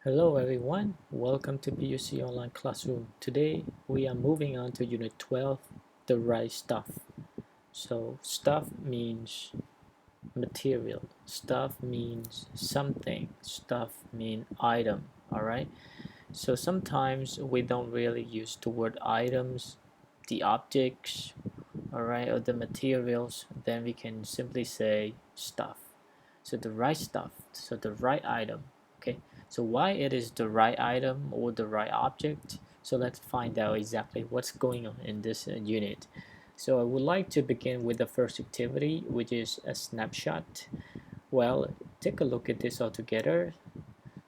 Hello everyone, welcome to PUC Online Classroom. Today we are moving on to Unit 12, the right stuff. So stuff means material, stuff means something, stuff means item, alright? So sometimes we don't really use the word items, the objects, alright, or the materials, then we can simply say stuff. So the right stuff, so the right item, okay? So why it is the right item or the right object? So let's find out exactly what's going on in this unit. So I would like to begin with the first activity, which is a snapshot. Well, take a look at this all together.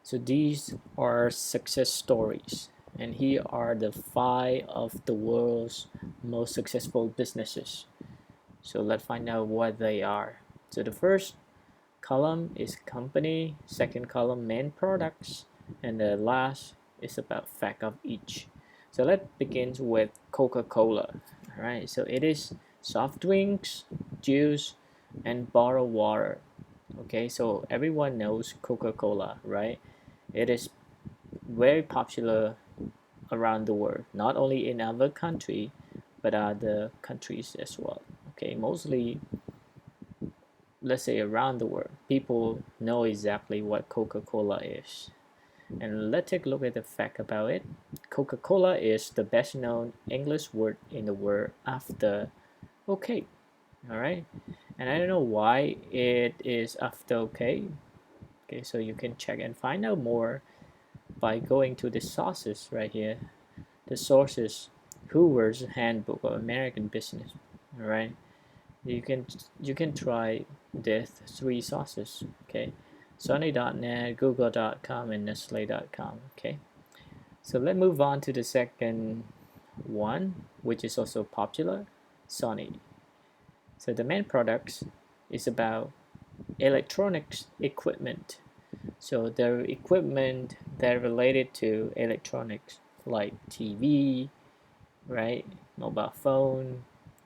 So these are success stories, and here are the 5 of the world's most successful businesses. So let's find out what they are. So the first column is company, second column main products, and the last is about fact of each. So let's begin with Coca-Cola. All right, so it is soft drinks, juice, and bottled water. Okay, so everyone knows Coca-Cola, right? It is very popular around the world, not only in our country, but other countries as well. Okay, mostly, let's say around the world, people know exactly what Coca-Cola is. And let's take a look at the fact about it. Coca-Cola is the best known English word in the world after okay. All right. And I don't know why it is after okay. Okay, so you can check and find out more by going to the sources right here. The sources, Hoover's Handbook of American Business. All right. You can try the 3 sources, okay? Sony.net, Google.com, and Nestle.com, okay? So let's move on to the second one, which is also popular, Sony. So the main products is about electronics equipment. So the equipment that are related to electronics, like TV, right? Mobile phone,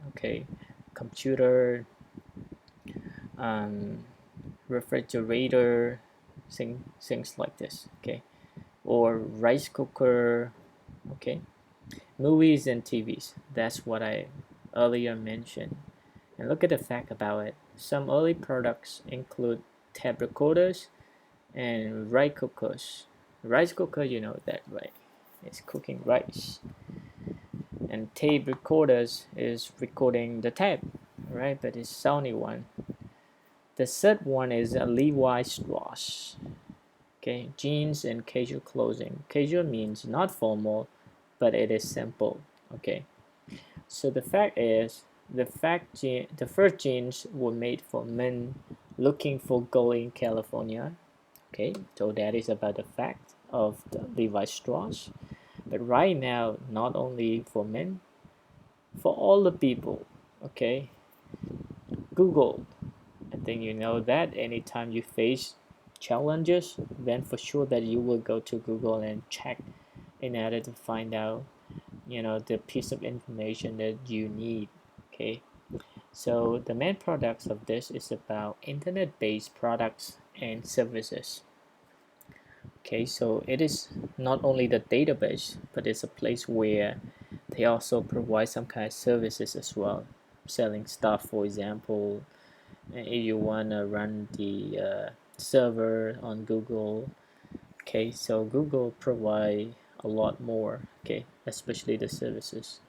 okay, computer, um, refrigerator, things like this, okay, or rice cooker, okay, movies and TVs. That's what I earlier mentioned. And look at the fact about it. Some early products include tape recorders and rice cookers. Rice cooker, you know that, right? It's cooking rice. And tape recorders is recording the tape, right? But it's Sony one. The third one is a Levi Strauss. Okay, jeans and casual clothing. Casual means not formal, but it is simple. Okay, so the fact is, the first jeans were made for men looking for gold in California. Okay, so that is about the fact of the Levi Strauss. But right now, not only for men, for all the people. Okay, Google. I think you know that anytime you face challenges, then for sure that you will go to Google and check in order to find out, the piece of information that you need. Okay, so the main products of this is about internet-based products and services. Okay, so it is not only the database, but it's a place where they also provide some kind of services as well, selling stuff, for example. And if you want to run the server on Google, okay, so Google provide a lot more, okay, especially the services.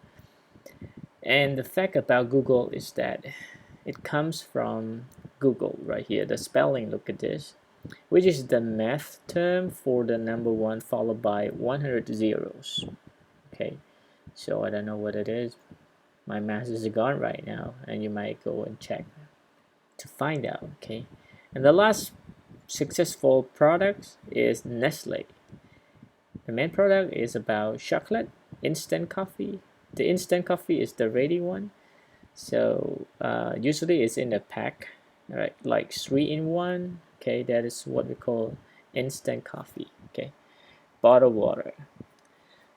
And the fact about Google is that it comes from Google right here, the spelling, look at this, which is the math term for the number 1 followed by 100 zeros. Okay, so I don't know what it is. My math is gone right now, and you might go and check to find out. Okay, and the last successful product is Nestle. The main product is about chocolate, instant coffee. The instant coffee is the ready one, so usually it's in a pack, right? Like 3 in 1. Okay, that is what we call instant coffee. Okay, bottled water.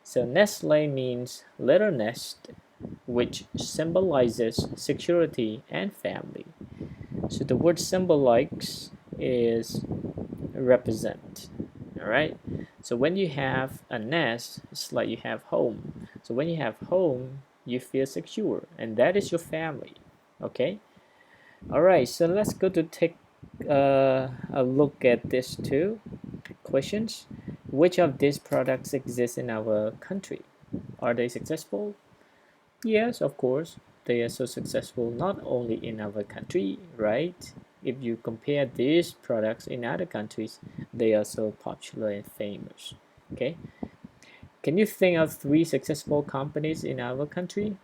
So Nestle means little nest, which symbolizes security and family. So the word symbolize is represent. All right. So when you have a nest, it's like you have home. So when you have home, you feel secure, and that is your family. Okay. All right. So let's go to take a look at this two questions. Which of these products exist in our country? Are they successful? Yes, of course. They are so successful not only in our country, right? If you compare these products in other countries, they are so popular and famous. Okay. Can you think of three successful companies in our country?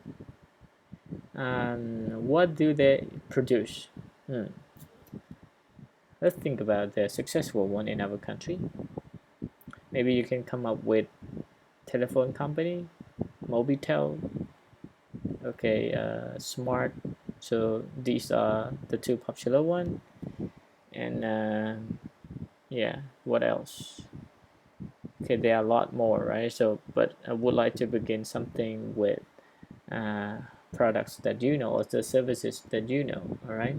What do they produce? Hmm. Let's think about the successful one in our country. Maybe you can come up with telephone company, Mobitel, okay, Smart. So these are the two popular one. And yeah, what else? Okay, there are a lot more, right? So, but I would like to begin something with uh, products that you know or the services that you know. All right.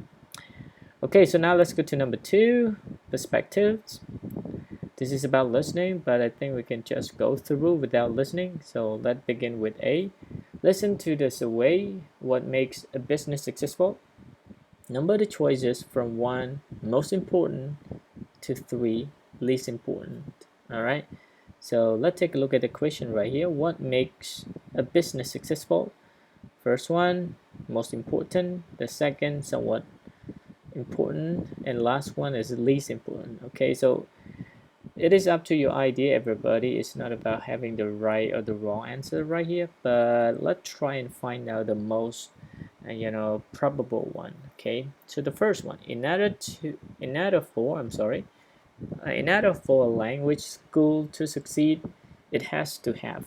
Okay, so now let's go to number two, perspectives. This is about listening, but I think we can just go through without listening. So let's begin with A. Listen to the survey. What makes a business successful? Number the choices from one most important to three least important. All right. So let's take a look at the question right here. What makes a business successful? First one, most important. The second, somewhat important. And last one is least important. Okay, so it is up to your idea, everybody. It's not about having the right or the wrong answer right here, but let's try and find out the most probable one. Okay, so the first one, in order for a language school to succeed, it has to have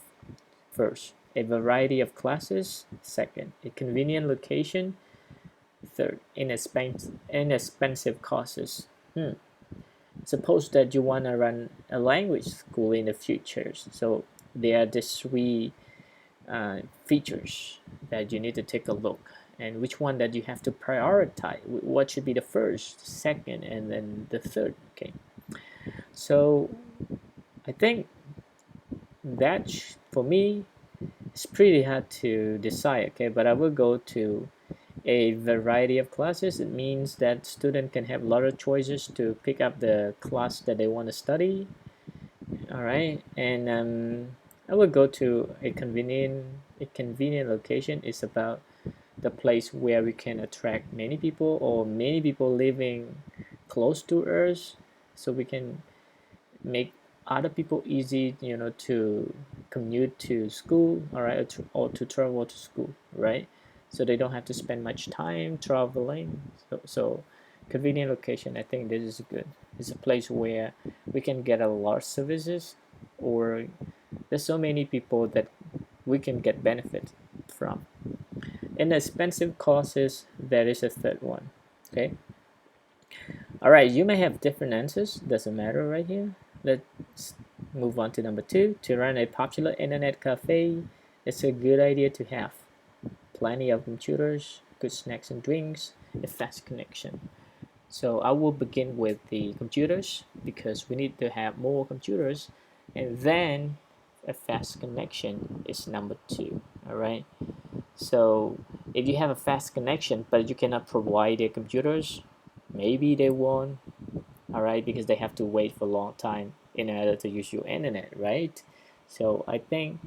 first a variety of classes, second a convenient location, third inexpensive courses. Suppose that you want to run a language school in the future, so there are these three features that you need to take a look, and which one that you have to prioritize, what should be the first, second, and then the third. Okay, so I think that for me it's pretty hard to decide. Okay, but I will go to a variety of classes. It means that student can have a lot of choices to pick up the class that they want to study. All right, and I will go to a convenient location. Is about the place where we can attract many people or many people living close to us, so we can make other people easy, to commute to school, all right, or to travel to school, right? So they don't have to spend much time traveling. So convenient location, I think this is good. It's a place where we can get a lot of services, or there's so many people that we can get benefit from. Inexpensive courses, that is a third one. Okay. All right, you may have different answers. Doesn't matter right here. Let's move on to number two. To run a popular internet cafe, it's a good idea to have plenty of computers, good snacks and drinks, a fast connection. So I will begin with the computers because we need to have more computers, and then a fast connection is number two. All right. So if you have a fast connection but you cannot provide the computers, maybe they won't, all right, because they have to wait for a long time in order to use your internet, right? So I think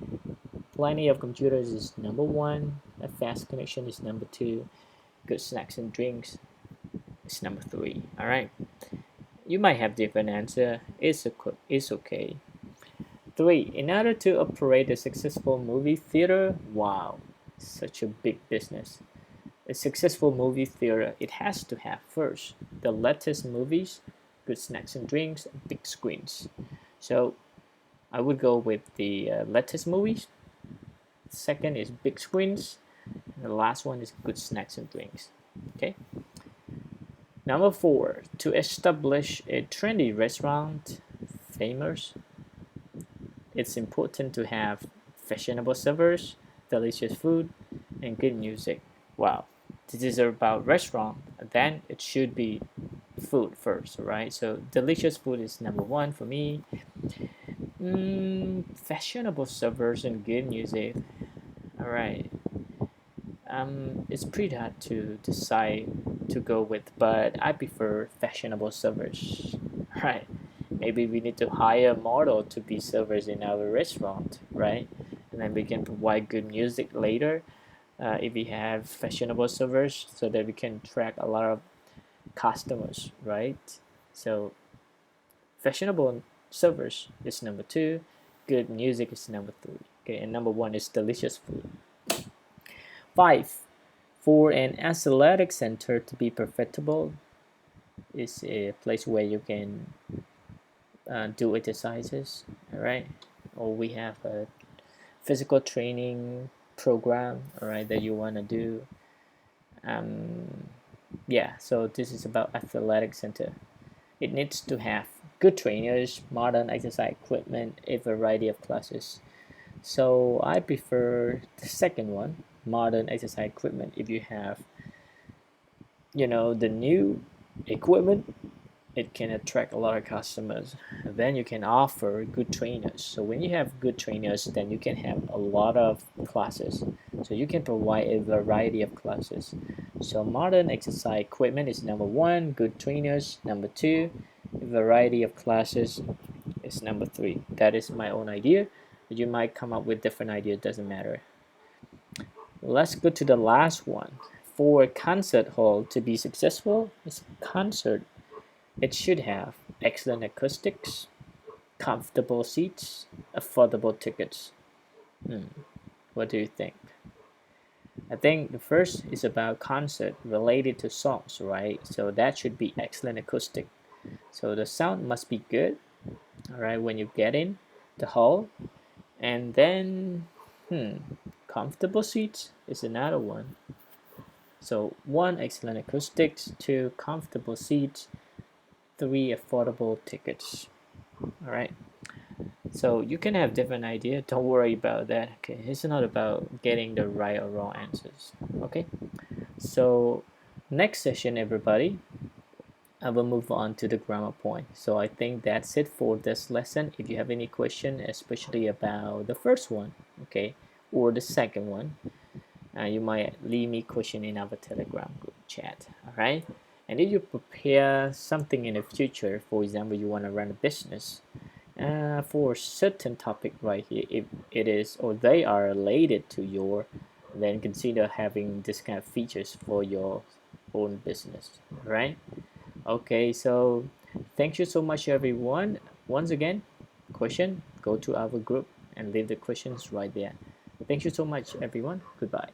plenty of computers is number one, a fast connection is number two, good snacks and drinks is number three. All right, you might have different answer. It's okay. Three, in order to operate a successful movie theater, wow, such a big business. A successful movie theater, it has to have first the latest movies, good snacks and drinks, big screens. So I would go with the latest movies. Second is big screens. And the last one is good snacks and drinks. Okay. Number four, to establish a trendy restaurant, famous, it's important to have fashionable servers, delicious food, and good music. Wow, this is about restaurant. Then it should be food first, right? So delicious food is number one for me. Fashionable servers and good music. All right. It's pretty hard to decide to go with, but I prefer fashionable servers. Right. Maybe we need to hire a model to be servers in our restaurant, right? And then we can provide good music later if we have fashionable servers, so that we can track a lot of customers, right? So fashionable servers is number two, good music is number three. Okay, and number one is delicious food. Five, for an athletic center to be profitable is a place where you can do exercises, all right? Or we have a physical training program, all right, that you want to do. Yeah, so this is about athletic center. It needs to have good trainers, modern exercise equipment, a variety of classes. So I prefer the second one, modern exercise equipment. If you have, the new equipment, it can attract a lot of customers. Then you can offer good trainers. So when you have good trainers, then you can have a lot of classes. So you can provide a variety of classes. So modern exercise equipment is number one, good trainers number two, a variety of classes is number three. That is my own idea. You might come up with different ideas, doesn't matter. Let's go to the last one. For a concert hall to be successful, it's a concert. It should have excellent acoustics, comfortable seats, affordable tickets. What do you think? I think the first is about concert related to songs, right? So that should be excellent acoustic. So the sound must be good, all right, when you get in the hall. And then, comfortable seats is another one. So one, excellent acoustics, two, comfortable seats, three, affordable tickets. All right. So you can have different idea. Don't worry about that. Okay, it's not about getting the right or wrong answers. Okay. So next session, everybody, I will move on to the grammar point. So I think that's it for this lesson. If you have any question, especially about the first one, okay, or the second one, you might leave me question in our Telegram group chat. All right. And if you prepare something in the future, for example, you want to run a business for a certain topic right here, if it is or they are related to your, then consider having this kind of features for your own business. Right. Okay, so thank you so much, everyone. Once again, question, go to our group and leave the questions right there. Thank you so much, everyone. Goodbye.